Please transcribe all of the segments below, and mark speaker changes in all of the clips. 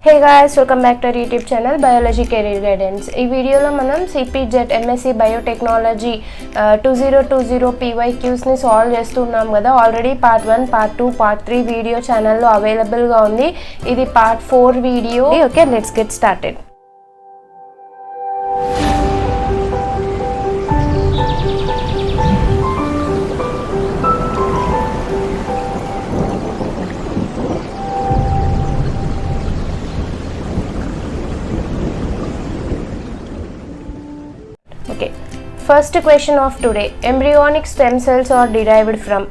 Speaker 1: Hey guys, welcome back to our YouTube channel Biology Career Guidance. ఈ వీడియోలో మనం CPJET MSc Biotechnology 2020 PYQs ని solve చేస్తున్నాం కదా. Already part 1, part 2, part 3 video ఛానల్లో అవైలబుల్గా ఉంది. ఇది part 4 video. Okay, let's get started. Okay, first question of today: embryonic stem cells are derived from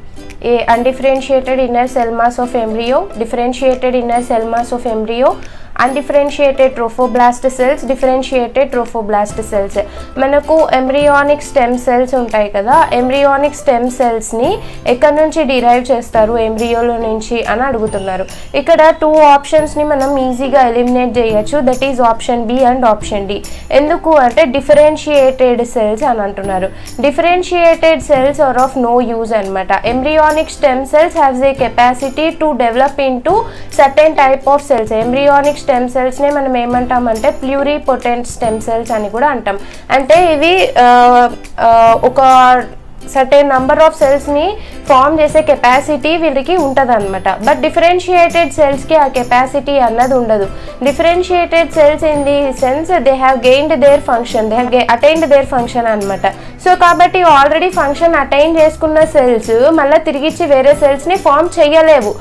Speaker 1: A. Undifferentiated inner cell mass of embryo, differentiated inner cell mass of embryo, undifferentiated trophoblast cells, differentiated trophoblast cells. మనకు embryonic stem cells ఉంటాయి కదా, embryonic stem సెల్స్ని ఎక్కడి నుంచి derive చేస్తారు ఎంబ్రియోలో నుంచి అని అడుగుతున్నారు. ఇక్కడ 2 ఆప్షన్స్ని మనం ఈజీగా ఎలిమినేట్ చేయొచ్చు, that is option B and option D. ఎందుకు అంటే డిఫరెన్షియేటెడ్ సెల్స్ అని అంటున్నారు. Differentiated cells are of no use అనమాట. Embryonic stem cells haves a capacity to develop into certain type of cells. Embryonic stem సెల్స్ని మనం ఏమంటామంటే pluripotent stem cells అని కూడా అంటాం. అంటే ఇవి ఒక సర్టెన్ నంబర్ ఆఫ్ సెల్స్ని ఫామ్ చేసే కెపాసిటీ వీళ్ళకి ఉంటుంది అనమాట. బట్ డిఫరెన్షియేటెడ్ సెల్స్కి ఆ కెపాసిటీ అన్నది ఉండదు. Differentiated cells in the sense they have gained their function, they have attained their function అనమాట. సో కాబట్టి ఆల్రెడీ ఫంక్షన్ అటైన్ చేసుకున్న సెల్స్ మళ్ళీ తిరిగిచ్చి వేరే సెల్స్ని ఫామ్ చేయలేవు.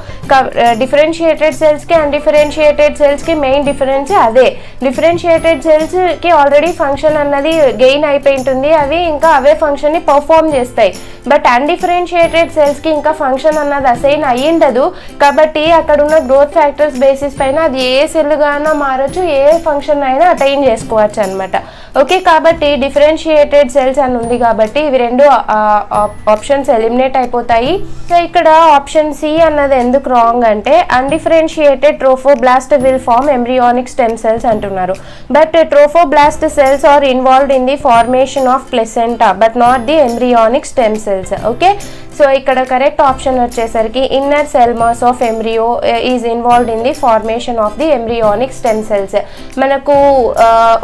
Speaker 1: డిఫరెన్షియేటెడ్ సెల్స్కి అండ్ డిఫరెన్షియేటెడ్ సెల్స్కి మెయిన్ డిఫరెన్స్ అదే. డిఫరెన్షియేటెడ్ సెల్స్కి ఆల్రెడీ ఫంక్షన్ అన్నది గెయిన్ అయిపోయి ఉంటుంది, అవి ఇంకా అవే ఫంక్షన్ని పర్ఫామ్ చేస్తాయి. బట్ అన్డిఫరెన్షియేటెడ్ సెల్స్కి ఇంకా ఫంక్షన్ అన్నది అసైన్ అయ్యిండదు. కాబట్టి అక్కడ ఉన్న గ్రోత్ ఫ్యాక్టర్స్ బేసిస్ పైన అది ఏ సెల్గానో మారచ్చు, ఏ ఫంక్షన్ అయినా అటైన్ చేసుకోవచ్చు అనమాట. ఓకే, కాబట్టి డిఫరెన్షియేటెడ్ సెల్స్ అని ఉంది కాబట్టి ఇవి రెండు ఆప్షన్స్ ఎలిమినేట్ అయిపోతాయి. సో ఇక్కడ ఆప్షన్ సి అన్నది ఎందుకు రాంగ్ అంటే undifferentiated trophoblast will form embryonic stem cells అంటున్నారు. But trophoblast cells are involved in the formation of placenta but not the embryonic stem cells. Okay, so ఇక్కడ correct option వచ్చేసరికి inner cell mass of embryo is involved in the formation of the embryonic stem cells. మనకు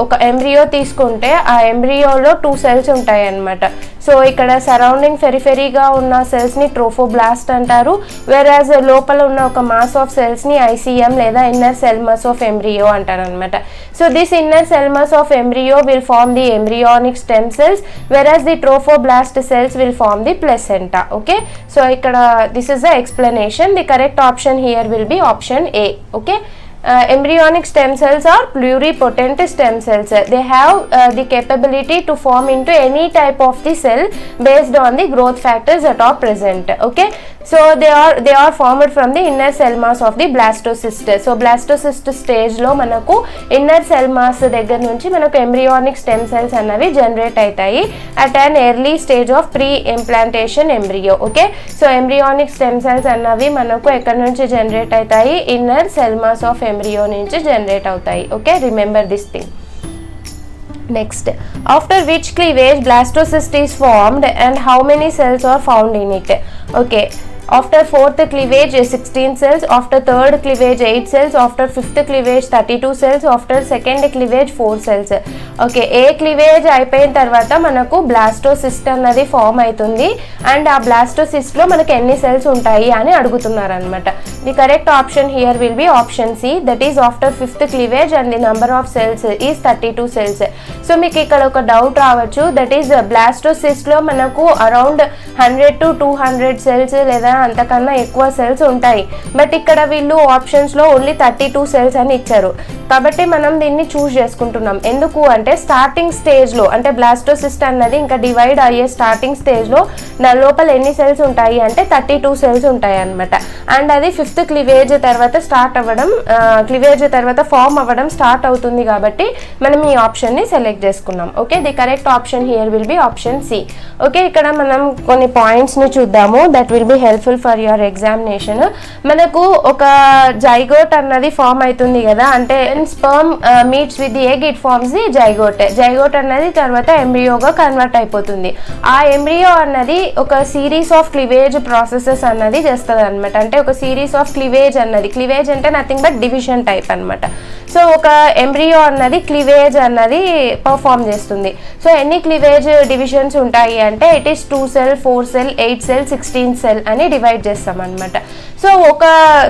Speaker 1: ఒక embryo తీసుకుంటే ఆ ఎంబ్రియోలో 2 cells ఉంటాయి అన్నమాట. So ఇక్కడ surrounding ఫెరిఫెరీగా ఉన్న సెల్స్ని ట్రోఫోబ్లాస్ట్ అంటారు, వెరాజ్ లోపల ఉన్న ఒక మాస్ ఆఫ్ సెల్స్ని ICM లేదా inner cell mass of embryo అంటారు అనమాట. So this inner cell mass of embryo will form the embryonic stem cells, whereas the trophoblast cells will form the placenta. Okay, so ikkada this is the explanation. The correct option here will be option A. Okay, embryonic stem cells are pluripotent stem cells. They have the capability to form into any type of the cell based on the growth factors that are present. Okay, so they are formed from the inner cell mass of the blastocyst. So blastocyst stage lo manaku inner cell mass దగ్గర నుంచి మనకు embryonic stem cells అన్నవి generate అవుతాయి at an early stage of pre-implantation embryo. Okay, so embryonic stem cells అన్నవి మనకు ఎక్కడ నుంచి generate అవుతాయి, inner cell mass of embryo నుంచి జనరేట్ అవుతాయి. Okay, remember this thing. Next, after which cleavage blastocyst is formed and how many cells are found in it? Okay, after 4th cleavage 16 cells, after 3rd cleavage 8 cells, after 5th cleavage 32 cells, after 2nd cleavage 4 cells. Okay, A cleavage అయిపోయిన తర్వాత మనకు blastocyst అన్నది form అవుతుంది and ఆ బ్లాస్టోసిస్ట్లో మనకు ఎన్ని cells ఉంటాయి అని అడుగుతున్నారు అనమాట. The correct option here will be option C, that is after 5th cleavage and the number of cells is 32 cells. So మీకు ఇక్కడ ఒక డౌట్ రావచ్చు, దట్ ఈస్ బ్లాస్టోసిస్ట్లో మనకు అరౌండ్ 100 to 200 సెల్స్ లేదా అంతకన్నా ఎక్కువ సెల్స్ ఉంటాయి. బట్ ఇక్కడ వీళ్ళు ఆప్షన్స్లో ఓన్లీ 32 సెల్స్ అని ఇచ్చారు. కాబట్టి మనం దీన్ని చూస్ చేసుకుంటున్నాం. ఎందుకు అంటే స్టార్టింగ్ స్టేజ్లో అంటే బ్లాస్టోసిస్ట్ అన్నది ఇంకా డివైడ్ అయ్యే స్టార్టింగ్ స్టేజ్లో లోపల ఎన్ని సెల్స్ ఉంటాయి అంటే 32 సెల్స్ ఉంటాయి అనమాట. అండ్ అది 5th క్లివేజ్ తర్వాత స్టార్ట్ అవ్వడం, క్లివేజ్ తర్వాత ఫామ్ అవ్వడం స్టార్ట్ అవుతుంది కాబట్టి మనం ఈ ఆప్షన్ని సెలెక్ట్ చేసుకున్నాం. Okay, the correct option here will be option C. Okay, ఇక్కడ మనం కొన్ని పాయింట్స్ని చూద్దాము that will be helpful for your examination. మనకు ఒక జైగోట్ అన్నది ఫామ్ అవుతుంది కదా, అంటే sperm meets with the egg it forms the zygote అన్నది తర్వాత ఎంబ్రియోగా కన్వర్ట్ అయిపోతుంది. ఆ ఎంబ్రియో అన్నది ఒక సిరీస్ ఆఫ్ క్లివేజ్ ప్రాసెసెస్ అన్నది చేస్తుంది అనమాట. అంటే ఒక సిరీస్ ఆఫ్ క్లివేజ్ అన్నది, క్లివేజ్ అంటే నథింగ్ బట్ డివిజన్ టైప్ అనమాట. సో ఒక ఎంబ్రియో అన్నది క్లీవేజ్ అన్నది పర్ఫామ్ చేస్తుంది. సో ఎన్ని క్లీవేజ్ డివిజన్స్ ఉంటాయి అంటే it is 2 cell, 4 cell, 8 cell, 16 cell అని డివైడ్ చేస్తాం అనమాట. సో ఒక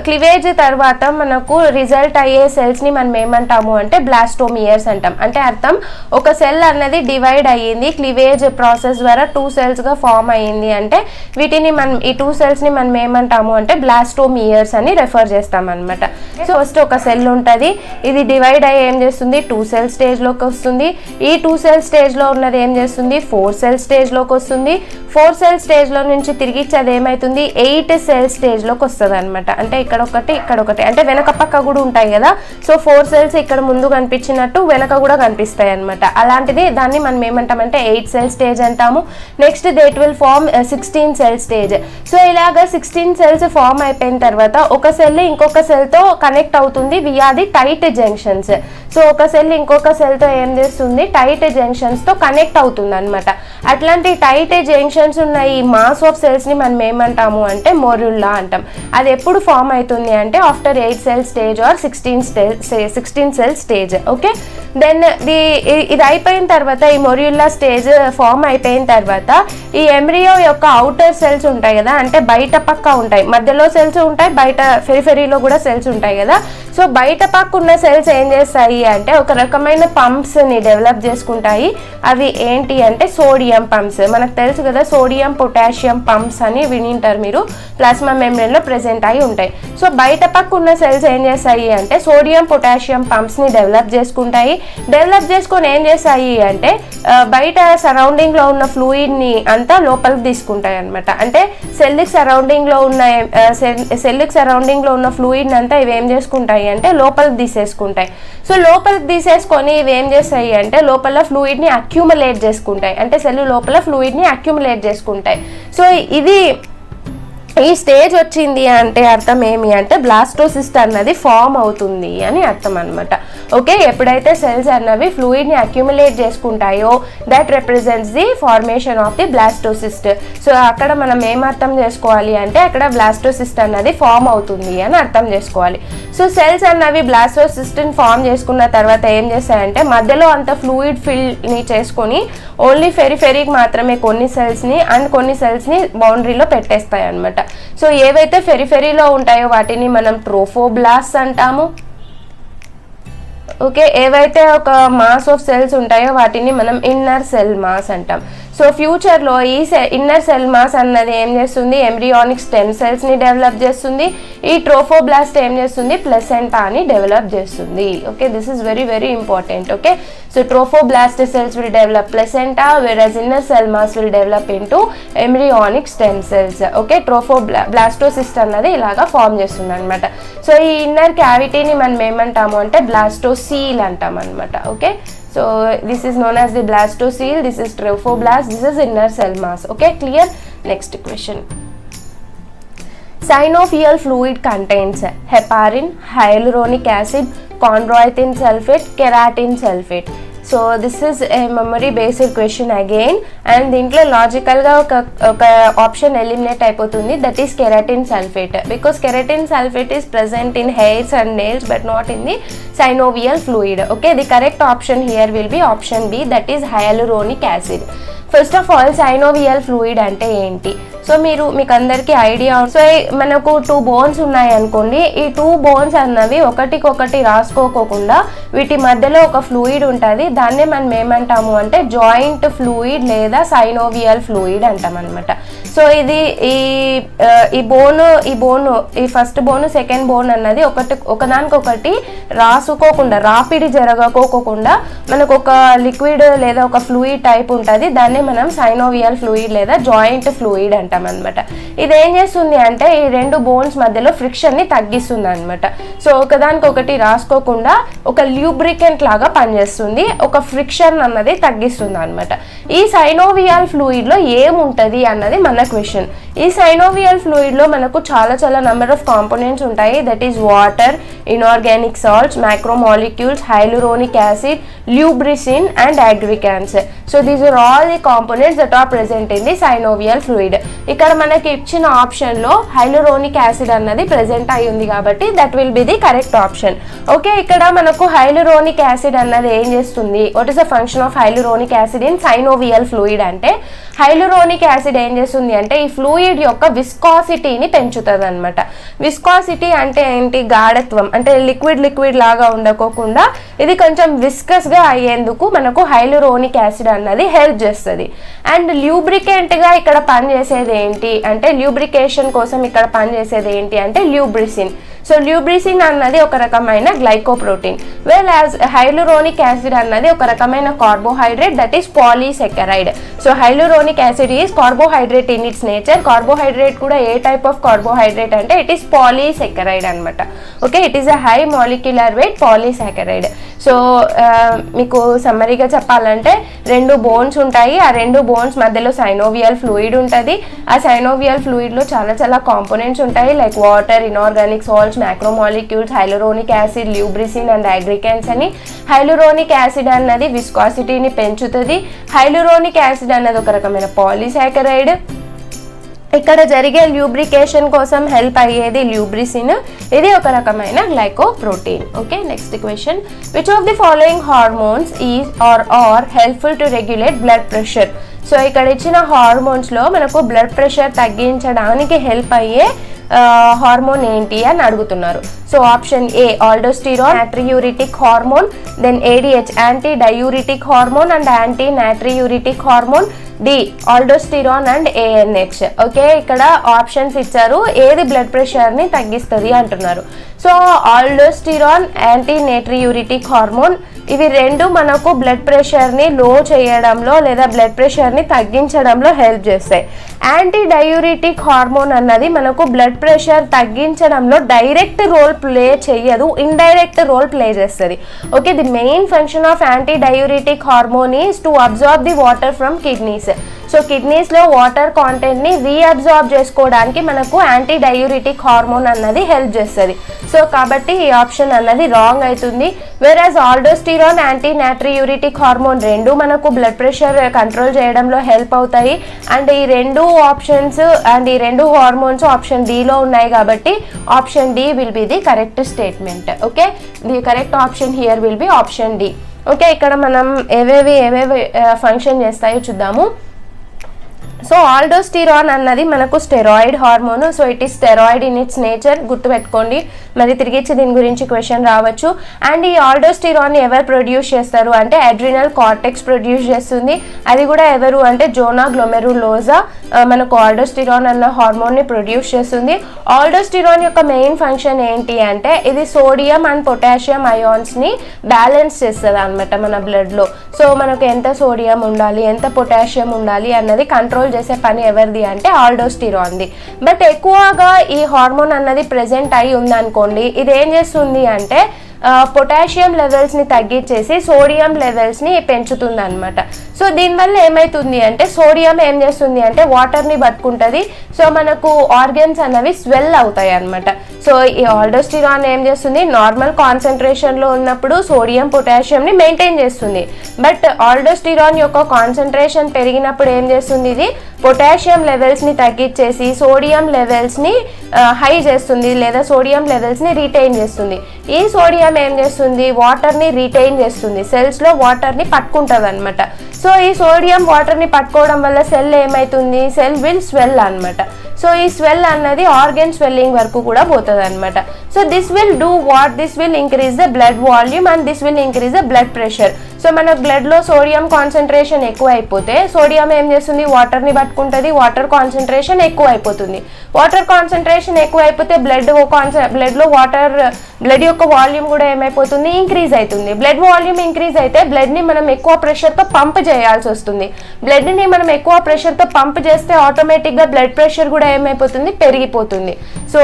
Speaker 1: క్లీవేజ్ తర్వాత మనకు రిజల్ట్ అయ్యే సెల్స్ని మనం ఏమంటాము అంటే బ్లాస్టోమియర్స్ అంటాం. అంటే అర్థం ఒక సెల్ అన్నది డివైడ్ అయ్యింది క్లీవేజ్ ప్రాసెస్ ద్వారా 2 సెల్స్గా ఫామ్ అయ్యింది అంటే వీటిని మనం ఈ 2 సెల్స్ని మనం ఏమంటాము అంటే బ్లాస్టోమియర్స్ అని రెఫర్ చేస్తాం అనమాట. సో ఫస్ట్ ఒక సెల్ ఉంటుంది, ఇది డివైడ్ అయ్యి ఏం చేస్తుంది 2 సెల్ స్టేజ్లోకి వస్తుంది. ఈ 2 సెల్ స్టేజ్లో ఉన్నది ఏం చేస్తుంది 4 సెల్ స్టేజ్లోకి వస్తుంది. 4 సెల్ స్టేజ్లో నుంచి తిరిగి అది ఏమవుతుంది 8 సెల్ స్టేజ్లోకి వస్తుంది అనమాట. అంటే ఇక్కడ ఒకటి ఇక్కడ ఒకటి అంటే వెనక పక్క కూడా ఉంటాయి కదా. సో 4 సెల్స్ ఇక్కడ ముందు కనిపించినట్టు వెనక కూడా కనిపిస్తాయి అనమాట. అలాంటిది దాన్ని మనం ఏమంటామంటే 8 సెల్ స్టేజ్ అంటాము. Next that will form 16 cell stage. So ఇలాగా 16 సెల్స్ ఫార్మ్ అయిపోయిన తర్వాత ఒక సెల్ ఇంకొక సెల్తో కనెక్ట్ అవుతుంది via the tight junctions. So ఒక సెల్ ఇంకొక సెల్తో ఏం చేస్తుంది టైట్ జంక్షన్స్తో కనెక్ట్ అవుతుంది అనమాట. అట్లాంటి టైట్ జంక్షన్స్ ఉన్న ఈ మాస్ ఆఫ్ సెల్స్ని మనం ఏమంటాము అంటే మొరుల్లా అంటాం. అది ఎప్పుడు ఫామ్ అవుతుంది అంటే after 8 cell stage or 16 cell stage. Okay, then ఇది అయిపోయిన తర్వాత ఈ మొరుల్లా స్టేజ్ ఫామ్ అయిపోయిన తర్వాత ఈ ఎంబ్రియో యొక్క అవుటర్ సెల్స్ ఉంటాయి కదా, అంటే బయట పక్క ఉంటాయి, మధ్యలో సెల్స్ ఉంటాయి, బయట ఫెరిఫెరీలో కూడా సెల్స్ ఉంటాయి కదా. సో బయట పక్క ఉన్న సెల్స్ ఏం చేస్తాయి అంటే ఒక రకమైన పంప్స్ని డెవలప్ చేసుకుంటాయి. అవి ఏంటి అంటే సోడియం పంప్స్. మనకు తెలుసు కదా సోడియం పొటాషియం పంప్స్ అని వినింటారు మీరు, ప్లాస్మా మెంబ్రేన్లో ప్రెజెంట్ అయి ఉంటాయి. సో బయట పక్క ఉన్న సెల్స్ ఏం చేస్తాయి అంటే సోడియం పొటాషియం పంప్స్ని డెవలప్ చేసుకుంటాయి. డెవలప్ చేసుకొని ఏం చేస్తాయి అంటే బయట సరౌండింగ్లో ఉన్న ఫ్లూయిడ్ని అంతా లోపలికి తీసుకుంటాయి అనమాట. అంటే సెల్కి సరౌండింగ్లో ఉన్న ఫ్లూయిడ్ని అంతా ఇవి ఏం చేసుకుంటాయి అంటే లోపలికి తీసేసుకుంటాయి. సో లోపలికి తీసేసుకొని ఇవి ఏం చేస్తాయి అంటే లోపల ఫ్లూయిడ్ని అక్యూములేట్ చేసుకుంటాయి. అంటే సెల్ లోపల ఫ్లూయిడ్ని అక్యూములేట్ చేసుకుంటాయి. సో ఇది ఈ స్టేజ్ వచ్చింది అంటే అర్థం ఏమి అంటే బ్లాస్టోసిస్ట్ అన్నది ఫామ్ అవుతుంది అని అర్థం అనమాట. ఓకే, ఎప్పుడైతే సెల్స్ అన్నవి ఫ్లూయిడ్ని అక్యూములేట్ చేసుకుంటాయో that represents the formation of the blastocyst. So అక్కడ మనం ఏం అర్థం చేసుకోవాలి అంటే అక్కడ బ్లాస్టోసిస్ట్ అన్నది ఫామ్ అవుతుంది అని అర్థం చేసుకోవాలి. సో సెల్స్ అన్నవి బ్లాస్టోసిస్ట్ని ఫామ్ చేసుకున్న తర్వాత ఏం చేస్తాయంటే మధ్యలో అంత ఫ్లూయిడ్ ఫిల్ని చేసుకొని ఓన్లీ ఫెరిఫెరీకి మాత్రమే కొన్ని సెల్స్ని అండ్ కొన్ని సెల్స్ని బౌండరీలో పెట్టేస్తాయి అనమాట. సో ఏవైతే ఫెరిఫెరీలో ఉంటాయో వాటిని మనం ట్రోఫోబ్లాస్ట్ అంటాము. ఓకే, ఏవైతే ఒక మాస్ ఆఫ్ సెల్స్ ఉంటాయో వాటిని మనం ఇన్నర్ సెల్ మాస్ అంటాం. సో ఫ్యూచర్లో ఈ ఇన్నర్ సెల్ మాస్ అన్నది ఏం చేస్తుంది ఎంబ్రియానిక్ స్టెమ్ సెల్స్ని డెవలప్ చేస్తుంది. ఈ ట్రోఫోబ్లాస్ట్ ఏం చేస్తుంది ప్లసెంటాని డెవలప్ చేస్తుంది. Okay, this is very very important. Okay, so trophoblast cells will develop placenta, whereas inner cell mass will develop into embryonic stem cells. Okay, trophoblastocyst అన్నది ఇలాగా ఫామ్ చేస్తుంది అనమాట. So ఈ ఇన్నర్ క్యావిటీని మనం ఏమంటాము అంటే బ్లాస్టోసీల్ అంటాం అనమాట. Okay, so this is known as the blastocele, this is trophoblast, this is inner cell mass. Okay, clear? Next question. Synovial fluid contains heparin, hyaluronic acid, chondroitin sulfate, keratin sulfate. So this is a memory based question again, and దీంట్లో లాజికల్గా ఒక option eliminate అయిపోతుంది, that is keratin sulphate. Because keratin sulphate is present in hairs and nails but not in the synovial fluid. Okay, the correct option here will be option B, that is hyaluronic acid. First of all synovial fluid అంటే ఏంటి? So మీకు అందరికీ idea. So మనకు 2 bones ఉన్నాయి అనుకోండి, ఈ 2 bones అన్నవి ఒకటికొకటి రాసుకోకుండా వీటి మధ్యలో ఒక ఫ్లూయిడ్ ఉంటుంది, దాన్నే మనం ఏమంటాము అంటే జాయింట్ ఫ్లూయిడ్ లేదా సైనోవియల్ ఫ్లూయిడ్ అంటాం అనమాట. సో ఇది ఈ బోను ఈ ఫస్ట్ బోను సెకండ్ బోన్ అన్నది ఒకదానికొకటి రాసుకోకుండా రాపిడి జరగకోకుండా మనకు ఒక లిక్విడ్ లేదా ఒక ఫ్లూయిడ్ టైప్ ఉంటుంది, దాన్నే మనం సైనోవియల్ ఫ్లూయిడ్ లేదా జాయింట్ ఫ్లూయిడ్ అంటాం అనమాట. ఇది ఏం చేస్తుంది అంటే ఈ 2 బోన్స్ మధ్యలో ఫ్రిక్షన్ ని తగ్గిస్తుంది అనమాట. సో ఒకదానికొకటి రాసుకోకుండా ఒక ల్యూబ్రికెంట్ లాగా పనిచేస్తుంది, ఒక ఫ్రిక్షన్ అన్నది తగ్గిస్తుంది అనమాట. ఈ సైనోవియల్ ఫ్లూయిడ్ లో ఏముంటది అన్నది మన క్వశ్చన్. ఈ సైనోవియల్ ఫ్లూయిడ్ లో మనకు చాలా నెంబర్ ఆఫ్ కాంపోనెంట్స్ ఉంటాయి, that is water, inorganic salts, మైక్రోమాలిక్యూల్స్, hyaluronic acid, lubricin and aggregants. So these are all the components that are present in the synovial fluid. ఇక్కడ మనకి ఇచ్చిన ఆప్షన్లో హైలూరోనిక్ యాసిడ్ అన్నది ప్రెజెంట్ అయి ఉంది కాబట్టి that will be the correct option. Okay, ఇక్కడ మనకు హైలూరోనిక్ యాసిడ్ అన్నది ఏం చేస్తుంది, what is the function of hyaluronic acid in synovial fluid అంటే హైలూరోనిక్ యాసిడ్ ఏం చేస్తుంది అంటే ఈ ఫ్లూయిడ్ యొక్క విస్కాసిటీని పెంచుతుంది అనమాట. విస్కాసిటీ అంటే ఏంటి, గాఢత్వం, అంటే లిక్విడ్ లాగా ఉండకోకుండా ఇది కొంచెం విస్కస్గా అయ్యేందుకు మనకు హైలూరోనిక్ యాసిడ్ అన్నది హెల్ప్ చేస్తుంది. అండ్ ల్యూబ్రికెంట్గా ఇక్కడ పనిచేసేది ఏంటి అంటే, ల్యూబ్రికేషన్ కోసం ఇక్కడ పనిచేసేది ఏంటి అంటే ల్యూబ్రిసిన్. సో ల్యూబ్రిసిన్ అన్నది ఒక రకమైన glycoprotein, well as hyaluronic acid అన్నది ఒక రకమైన carbohydrate, that is polysaccharide. So hyaluronic acid is carbohydrate in its nature. Carbohydrate కూడా ఏ టైప్ ఆఫ్ కార్బోహైడ్రేట్ అంటే ఇట్ ఈస్ పాలీసెకరైడ్ అనమాట. Okay, it is a high molecular weight polysaccharide. So మీకు సమ్మరీగా చెప్పాలంటే 2 bones ఉంటాయి, ఆ 2 బోన్స్ మధ్యలో synovial fluid ఉంటుంది. ఆ సైనోవియల్ ఫ్లూయిడ్లో చాలా కాంపోనెంట్స్ ఉంటాయి, like water, inorganic salts, macromolecules, hyaluronic acid, lubricin and aggrecans అని. హైలూరోనిక్ యాసిడ్ అన్నది విస్కాసిటీని పెంచుతుంది. హైలూరోనిక్ యాసిడ్ అన్నది ఒక రకమైన పాలీసాకరైడ్. ఇక్కడ జరిగే ల్యూబ్రికేషన్ కోసం హెల్ప్ అయ్యేది ల్యూబ్రిసిన్, ఇది ఒక రకమైన glycoprotein. Okay, next question, which of the following hormones is or helpful to regulate blood pressure. So ఇక్కడ ఇచ్చిన హార్మోన్స్లో మనకు బ్లడ్ ప్రెషర్ తగ్గించడానికి హెల్ప్ అయ్యే హార్మోన్ ఏంటి అని అడుగుతున్నారు. So option A aldosterone, natriuretic hormone, then ADH anti diuretic hormone and anti natriuretic hormone, D aldosterone and ANH. Okay, ఇక్కడ ఆప్షన్స్ ఇచ్చారు, ఏది బ్లడ్ ప్రెషర్ని తగ్గిస్తుంది అంటున్నారు. So aldosterone, anti natriuretic hormone, ఇవి 2 మనకు బ్లడ్ ప్రెషర్ని లో చేయడంలో లేదా బ్లడ్ ప్రెషర్ని తగ్గించడంలో హెల్ప్ చేస్తాయి. యాంటీ డయూరిటిక్ హార్మోన్ అన్నది మనకు బ్లడ్ ప్రెషర్ తగ్గించడంలో డైరెక్ట్ రోల్ ప్లే చేయదు, ఇండైరెక్ట్ రోల్ ప్లే చేస్తుంది. Okay, the main function of anti diuretic hormone is to absorb the water from kidneys. So కిడ్నీస్లో వాటర్ కాంటెంట్ని రీఅబ్జార్బ్ చేసుకోవడానికి మనకు యాంటీ డయూరిటిక్ హార్మోన్ అన్నది హెల్ప్ చేస్తుంది. సో కాబట్టి ఈ ఆప్షన్ అన్నది రాంగ్ అవుతుంది. Whereas aldosterone, anti natriuretic hormone 2 మనకు బ్లడ్ ప్రెషర్ కంట్రోల్ చేయడంలో హెల్ప్ అవుతాయి. అండ్ ఈ 2 ఆప్షన్స్ అండ్ ఈ 2 హార్మోన్స్ ఆప్షన్ డిలో ఉన్నాయి కాబట్టి option D will be the correct statement. Okay, the correct option here will be option D. Okay, ఇక్కడ మనం ఏవేవి ఫంక్షన్ చేస్తాయో చూద్దాము. సో ఆల్డోస్టిరాన్ అన్నది మనకు steroid hormone. So it is steroid in its nature, గుర్తుపెట్టుకోండి, మరి తిరిగిచ్చి దీని గురించి క్వశ్చన్ రావచ్చు. అండ్ ఈ ఆల్డోస్టిరాన్ని ఎవరు ప్రొడ్యూస్ చేస్తారు అంటే అడ్రినల్ కార్టెక్స్ ప్రొడ్యూస్ చేస్తుంది. అది కూడా ఎవరు అంటే జోనా గ్లోమెరులోజా మనకు ఆల్డోస్టిరాన్ అన్న హార్మోన్ని ప్రొడ్యూస్ చేస్తుంది. ఆల్డోస్టిరాన్ యొక్క మెయిన్ ఫంక్షన్ ఏంటి అంటే ఇది సోడియం అండ్ పొటాషియం అయాన్స్ని బ్యాలెన్స్ చేస్తుంది అనమాట మన బ్లడ్లో. సో మనకు ఎంత సోడియం ఉండాలి, ఎంత పొటాషియం ఉండాలి అన్నది కంట్రోల్ చేసే పని ఎవరిది అంటే ఆల్డోస్టిరాన్ది. బట్ ఎక్కువగా ఈ హార్మోన్ అన్నది ప్రెజెంట్ అయి ఉందనుకోండి, ఇది ఏం చేస్తుంది అంటే పొటాషియం లెవెల్స్ని తగ్గించేసి సోడియం లెవెల్స్ని పెంచుతుంది అనమాట. సో దీనివల్ల ఏమవుతుంది అంటే సోడియం ఏం చేస్తుంది అంటే వాటర్ని పట్టుకుంటుంది. సో మనకు ఆర్గన్స్ అన్నవి స్వెల్ అవుతాయి అనమాట. సో ఈ ఆల్డోస్టిరాన్ ఏం చేస్తుంది, నార్మల్ కాన్సన్ట్రేషన్లో ఉన్నప్పుడు సోడియం పొటాషియంని మెయింటైన్ చేస్తుంది. బట్ ఆల్డోస్టిరాన్ యొక్క కాన్సన్ట్రేషన్ పెరిగినప్పుడు ఏం చేస్తుంది, ఇది పొటాషియం లెవెల్స్ని తగ్గించేసి సోడియం లెవెల్స్ని హై చేస్తుంది లేదా సోడియం లెవెల్స్ని రీటైన్ చేస్తుంది. ఈ సోడియం ఏం చేస్తుంది, వాటర్ని రీటైన్ చేస్తుంది, సెల్స్లో వాటర్ని పట్టుకుంటుంది అనమాట. సో ఈ సోడియం వాటర్ని పట్టుకోవడం వల్ల సెల్ ఏమవుతుంది, సెల్ విల్ స్వెల్ అనమాట. సో ఈ స్వెల్ అన్నది ఆర్గన్ స్వెల్లింగ్ వరకు కూడా పోతుంది అనమాట. So this will do what, this will increase the blood volume and this will increase the blood pressure. So మన బ్లడ్లో సోడియం కాన్సన్ట్రేషన్ ఎక్కువ అయిపోతే సోడియం ఏం చేస్తుంది, వాటర్ని పట్టుకుంటుంది, వాటర్ కాన్సన్ట్రేషన్ ఎక్కువ అయిపోతుంది. వాటర్ కాన్సన్ట్రేషన్ ఎక్కువ అయిపోతే బ్లడ్లో బ్లడ్ యొక్క వాల్యూమ్ కూడా ఏమైపోతుంది, ఇంక్రీజ్ అవుతుంది. బ్లడ్ వాల్యూమ్ ఇంక్రీజ్ అయితే బ్లడ్ని మనం ఎక్కువ ప్రెషర్తో పంప్ చేయాల్సి వస్తుంది. బ్లడ్ని మనం ఎక్కువ ప్రెషర్తో పంప్ చేస్తే ఆటోమేటిక్గా బ్లడ్ ప్రెషర్ కూడా ఏమైపోతుంది, పెరిగిపోతుంది. సో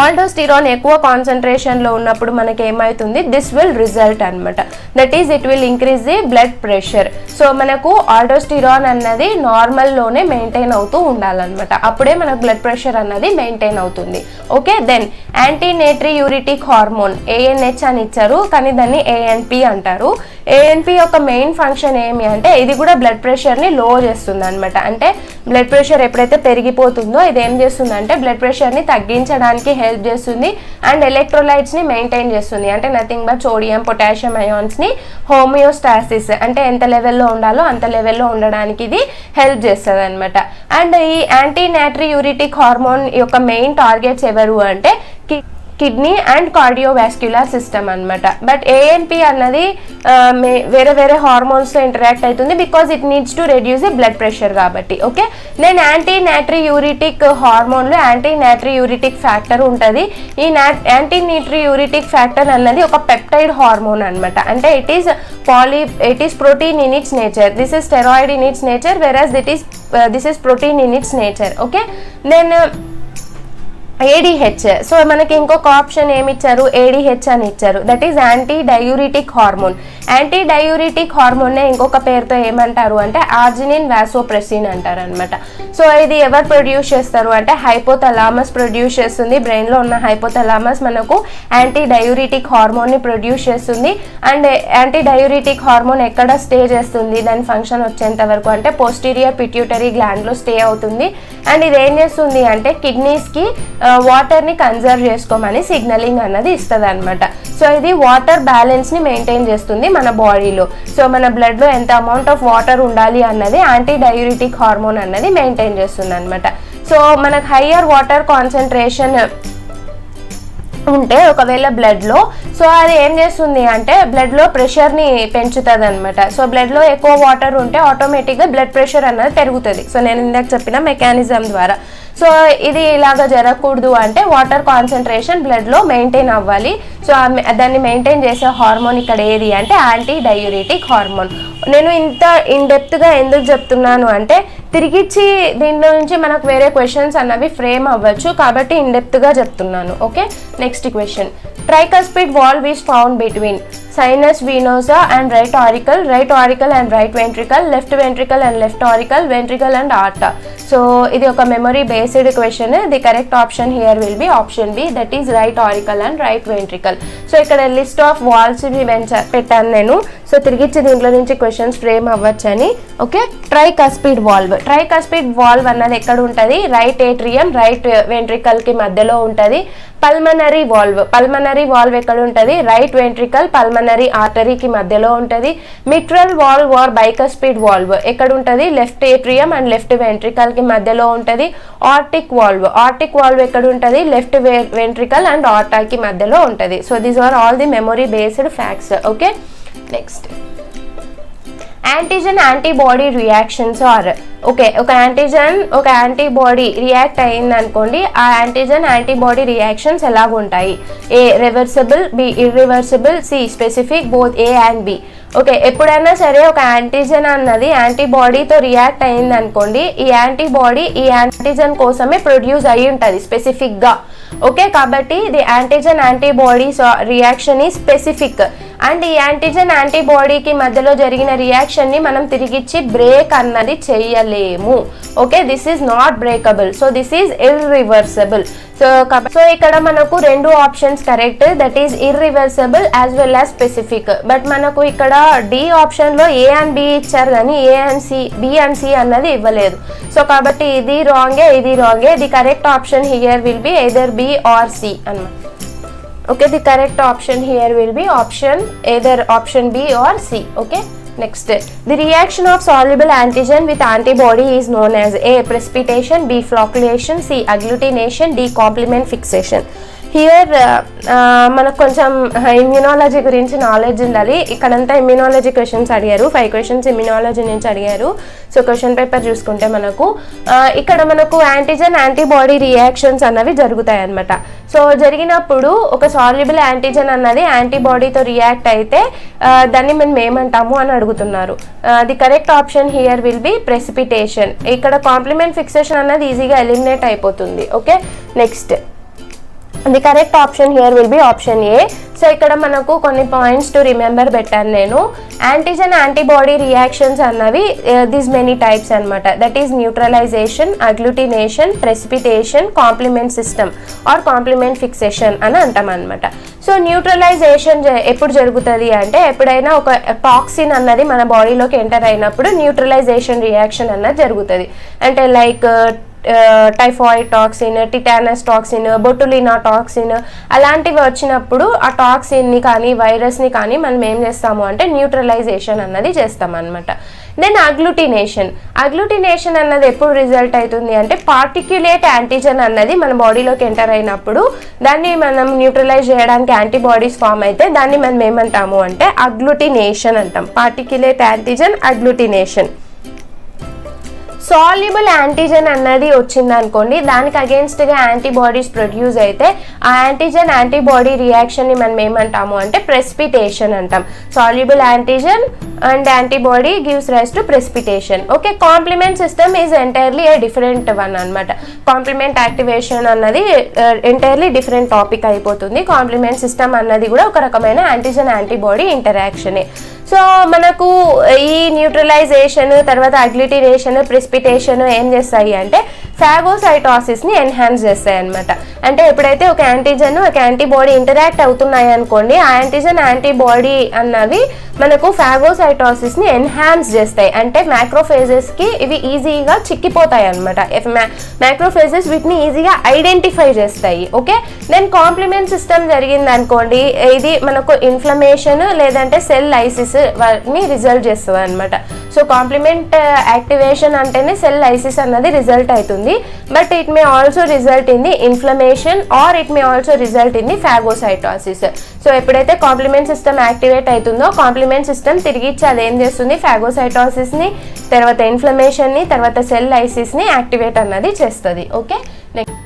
Speaker 1: ఆల్డోస్టిరాన్ ఎక్కువ కాన్సన్ట్రేషన్లో ఉన్నప్పుడు మనకి ఏమవుతుంది, దిస్ విల్ రిజల్ట్ అనమాట, that is it will increase the blood pressure. So మనకు ఆల్డోస్టిరాన్ అన్నది నార్మల్లోనే మెయింటైన్ అవుతూ ఉండాలన్నమాట, అప్పుడే మనకు బ్లడ్ ప్రెషర్ అన్నది మెయింటైన్ అవుతుంది. Okay, then anti natriuretic hormone ANH అని ఇచ్చారు, కానీ దాన్ని ANP అంటారు. ANP యొక్క మెయిన్ ఫంక్షన్ ఏమి అంటే ఇది కూడా బ్లడ్ ప్రెషర్ని లో చేస్తుంది అనమాట. అంటే బ్లడ్ ప్రెషర్ ఎప్పుడైతే పెరిగిపోతుందో ఇది ఏం చేస్తుందంటే బ్లడ్ ప్రెషర్ని తగ్గించడానికి హెల్ప్ చేస్తుంది అండ్ ఎలక్ట్రోలైట్స్ని మెయింటైన్ చేస్తుంది. అంటే నథింగ్ బట్ సోడియం పొటాషియం అయాన్స్ని హోమియోస్టాసిస్ అంటే ఎంత లెవెల్లో ఉండాలో అంత లెవెల్లో ఉండడానికి ఇది హెల్ప్ చేస్తుంది అనమాట. అండ్ ఈ యాంటీ నాట్రియూరిటిక్ హార్మోన్ యొక్క మెయిన్ టార్గెట్స్ ఎవరు అంటే కిడ్నీ అండ్ కార్డియోవాస్క్యులర్ సిస్టమ్ అనమాట. బట్ ఏఎన్పి అన్నది వేరే వేరే హార్మోన్స్తో ఇంటరాక్ట్ అవుతుంది because it needs to reduce the blood pressure కాబట్టి. ఓకే, నేను యాంటీ నాట్రియూరిటిక్ హార్మోన్లో యాంటీ నాట్రియూరిటిక్ ఫ్యాక్టర్ ఉంటుంది. ఈ యాంటీ నాట్రియూరిటిక్ ఫ్యాక్టర్ అన్నది ఒక పెప్టైడ్ హార్మోన్ అనమాట. అంటే it is protein in its nature. This is steroid in its nature whereas this is protein in its nature. Okay, then ADH. So మనకి ఇంకొక option ఏమి ఇచ్చారు, ADH అని ఇచ్చారు. That is anti diuretic hormone. Anti diuretic హార్మోన్నే ఇంకొక పేరుతో ఏమంటారు అంటే ఆర్జినిన్ వాసోప్రెసిన్ అంటారు అనమాట. సో ఇది ఎవరు ప్రొడ్యూస్ చేస్తారు అంటే హైపోథలామస్ ప్రొడ్యూస్ చేస్తుంది. బ్రెయిన్లో ఉన్న హైపోథలామస్ మనకు యాంటీ డయూరిటిక్ హార్మోన్ని ప్రొడ్యూస్ చేస్తుంది. అండ్ యాంటీ డయూరిటిక్ హార్మోన్ ఎక్కడ స్టే చేస్తుంది దాని ఫంక్షన్ వచ్చేంత వరకు అంటే పోస్టీరియర్ పిట్యూటరీ గ్లాండ్లో స్టే అవుతుంది. అండ్ ఇది ఏం చేస్తుంది అంటే కిడ్నీస్కి వాటర్ని కన్జర్వ్ చేసుకోమని సిగ్నలింగ్ అన్నది ఇస్తుంది అనమాట. సో ఇది వాటర్ బ్యాలెన్స్ని మెయింటైన్ చేస్తుంది మన బాడీలో. సో మన బ్లడ్లో ఎంత అమౌంట్ ఆఫ్ వాటర్ ఉండాలి అన్నది యాంటీ డయూరిటిక్ హార్మోన్ అన్నది మెయింటైన్ చేస్తుంది అనమాట. సో మనకు హయ్యర్ వాటర్ కాన్సన్ట్రేషన్ ఉంటే ఒకవేళ బ్లడ్లో సో అది ఏం చేస్తుంది అంటే బ్లడ్లో ప్రెషర్ని పెంచుతుంది అనమాట. సో బ్లడ్లో ఎక్కువ వాటర్ ఉంటే ఆటోమేటిక్గా బ్లడ్ ప్రెషర్ అన్నది పెరుగుతుంది. సో నేను ఇందాక చెప్పిన మెకానిజం ద్వారా. సో ఇది ఇలాగ జరగకూడదు అంటే వాటర్ కాన్సన్ట్రేషన్ బ్లడ్లో మెయింటైన్ అవ్వాలి. సో దాన్ని మెయింటైన్ చేసే హార్మోన్ ఇక్కడ ఏది అంటే యాంటీ డయూరిటిక్ హార్మోన్. నేను ఇంత ఇన్డెప్త్గా ఎందుకు చెప్తున్నాను అంటే తిరిగిచ్చి దీంట్లో నుంచి మనకు వేరే క్వశ్చన్స్ అన్నవి ఫ్రేమ్ అవ్వచ్చు కాబట్టి ఇన్డెప్త్గా చెప్తున్నాను. Okay, next question. Tricuspid valve is found between sinus venosa and right auricle and right ventricle, left ventricle and left auricle, ventricle and aorta. So ఇది ఒక memory based question. The correct option here will be option B, that is right auricle and right ventricle. So ఇక్కడ list of valves పెట్టాను నేను. So తిరిగిచ్చి దీంట్లో నుంచి questions frame అవ్వచ్చని. Okay, tricuspid valve అన్నది ఎక్కడ ఉంటుంది, రైట్ ఏట్రియం రైట్ వెంట్రికల్కి మధ్యలో ఉంటుంది. పల్మనరీ వాల్వ్ ఎక్కడ ఉంటుంది, రైట్ వెంట్రికల్ పల్మనరీ ఆర్టరీకి మధ్యలో ఉంటుంది. Mitral valve or bicuspid valve ఎక్కడ ఉంటుంది, left atrium and left ventricle కి మధ్యలో ఉంటుంది. ఆర్టిక్ వాల్వ్ ఎక్కడ ఉంటుంది, లెఫ్ట్ వెంట్రికల్ అండ్ ఆర్టాకి మధ్యలో ఉంటుంది. So these are all the memory based facts. Okay, next antigen antibody reactions are. Okay, ఒక యాంటీబాడీ రియాక్ట్ అయింది అనుకోండి, ఆ యాంటీజన్ యాంటీబాడీ రియాక్షన్స్ ఎలాగుంటాయి, A reversible, B irreversible, C specific, both A and B. Okay, ఎప్పుడైనా సరే ఒక antigen అన్నది యాంటీబాడీతో react అయింది అనుకోండి, ఈ యాంటీబాడీ ఈ యాంటీజన్ కోసమే ప్రొడ్యూస్ అయ్యి ఉంటుంది స్పెసిఫిక్గా. ఓకే, కాబట్టి the antigen antibodies reaction is specific. And ఈ యాంటీజన్ యాంటీబాడీకి మధ్యలో జరిగిన రియాక్షన్ని మనం తిరిగిచ్చి బ్రేక్ అన్నది చెయ్యలేము. Okay, this is not breakable. So this is irreversible. So ఇక్కడ మనకు రెండు options correct, that is irreversible as well as specific. But మనకు ఇక్కడ డి ఆప్షన్లో ఏ అండ్ బి ఇచ్చారు కానీ A and C, B and C అన్నది ఇవ్వలేదు. సో కాబట్టి ఇది రాంగే. The correct option here will be either B or C అన్నమాట. Okay, the correct option here will be either option B or C. Okay, next, the reaction of soluble antigen with antibody is known as A precipitation, B flocculation, C agglutination, D complement fixation. Here మనకు కొంచెం immunology గురించి knowledge ఉండాలి. ఇక్కడంతా immunology questions అడిగారు, 5 questions immunology నుంచి అడిగారు. So question paper చూసుకుంటే మనకు ఇక్కడ మనకు యాంటీజన్ యాంటీబాడీ రియాక్షన్స్ అన్నవి జరుగుతాయి అన్నమాట. సో జరిగినప్పుడు ఒక సాల్యుబుల్ యాంటీజన్ అన్నది యాంటీబాడీతో రియాక్ట్ అయితే దాన్ని మనం ఏమంటాము అని అడుగుతున్నారు. The correct option here will be precipitation. ఇక్కడ కాంప్లిమెంట్ ఫిక్సేషన్ అన్నది ఈజీగా ఎలిమినేట్ అయిపోతుంది. Okay, next the correct option here will be option A. So ఇక్కడ మనకు కొన్ని పాయింట్స్ టు రిమెంబర్ పెట్టాను నేను. యాంటీజన్ యాంటీబాడీ రియాక్షన్స్ అన్నవి దీస్ మెనీ టైప్స్ అనమాట. That is neutralisation, agglutination, precipitation, complement system or complement fixation అని అంటాం అనమాట. సో న్యూట్రలైజేషన్ ఎప్పుడు జరుగుతుంది అంటే ఎప్పుడైనా ఒక టాక్సిన్ అన్నది మన బాడీలోకి ఎంటర్ అయినప్పుడు న్యూట్రలైజేషన్ రియాక్షన్ అన్నది జరుగుతుంది. అంటే like typhoid toxin, tetanus toxin, botulinum toxin అలాంటివి వచ్చినప్పుడు ఆ టాక్సిన్ని కానీ వైరస్ని కానీ మనం ఏం చేస్తాము అంటే న్యూట్రలైజేషన్ అన్నది చేస్తాం అనమాట. దెన్ అగ్లూటినేషన్ అన్నది ఎప్పుడు రిజల్ట్ అవుతుంది అంటే పార్టిక్యులేట్ యాంటీజన్ అన్నది మన బాడీలోకి ఎంటర్ అయినప్పుడు దాన్ని మనం న్యూట్రలైజ్ చేయడానికి యాంటీబాడీస్ ఫామ్ అయితే దాన్ని మనం ఏమంటాము అంటే అగ్లూటినేషన్ అంటాం. Particulate antigen agglutination. Soluble antigen అన్నది వచ్చింది అనుకోండి, దానికి అగేన్స్ట్గా యాంటీబాడీస్ ప్రొడ్యూస్ అయితే ఆ యాంటీజన్ యాంటీబాడీ రియాక్షన్ని మనం ఏమంటాము అంటే ప్రెసిపిటేషన్ అంటాం. Soluble antigen and antibody gives rise to precipitation. Okay, complement system is entirely a different one అనమాట. కాంప్లిమెంట్ యాక్టివేషన్ అన్నది ఎంటైర్లీ డిఫరెంట్ టాపిక్ అయిపోతుంది. కాంప్లిమెంట్ సిస్టమ్ అన్నది కూడా ఒక రకమైన యాంటీజన్ యాంటీబాడీ ఇంటరాక్షనే. సో మనకు ఈ న్యూట్రలైజేషన్ తర్వాత అగ్లూటినేషన్, ప్రెసిపిటేషన్ ఏం చేస్తాయి అంటే ఫాగోసైటోసిస్ని ఎన్హాన్స్ చేస్తాయి అనమాట. అంటే ఎప్పుడైతే ఒక యాంటీజన్ ఒక యాంటీబాడీ ఇంటరాక్ట్ అవుతున్నాయి అనుకోండి, ఆ యాంటీజన్ యాంటీబాడీ అన్నవి మనకు ఫాగోసైటోసిస్ని ఎన్హాన్స్ చేస్తాయి. అంటే మ్యాక్రోఫేజెస్కి ఇవి ఈజీగా చిక్కిపోతాయి అనమాట. మ్యాక్రోఫేజెస్ వీటిని ఈజీగా ఐడెంటిఫై చేస్తాయి. ఓకే, దెన్ కాంప్లిమెంట్ సిస్టమ్ జరిగింది అనుకోండి, ఇది మనకు ఇన్ఫ్లమేషన్ లేదంటే సెల్ లైసిస్ ని రిజల్ట్ చేస్తుంది అనమాట. సో కాంప్లిమెంట్ యాక్టివేషన్ అంటేనే సెల్ లైసిస్ అన్నది రిజల్ట్ అవుతుంది. But it may also result in the inflammation or it may also result in the phagocytosis. So ఎప్పుడైతే కాంప్లిమెంట్ సిస్టమ్ యాక్టివేట్ అవుతుందో కాంప్లిమెంట్ సిస్టమ్ తిరిగి ఇచ్చి అదేం చేస్తుంది, ఫాగోసైటోసిస్ని, తర్వాత ఇన్ఫ్లమేషన్ని, తర్వాత సెల్ లైసిస్ని యాక్టివేట్ అన్నది చేస్తుంది. Okay, next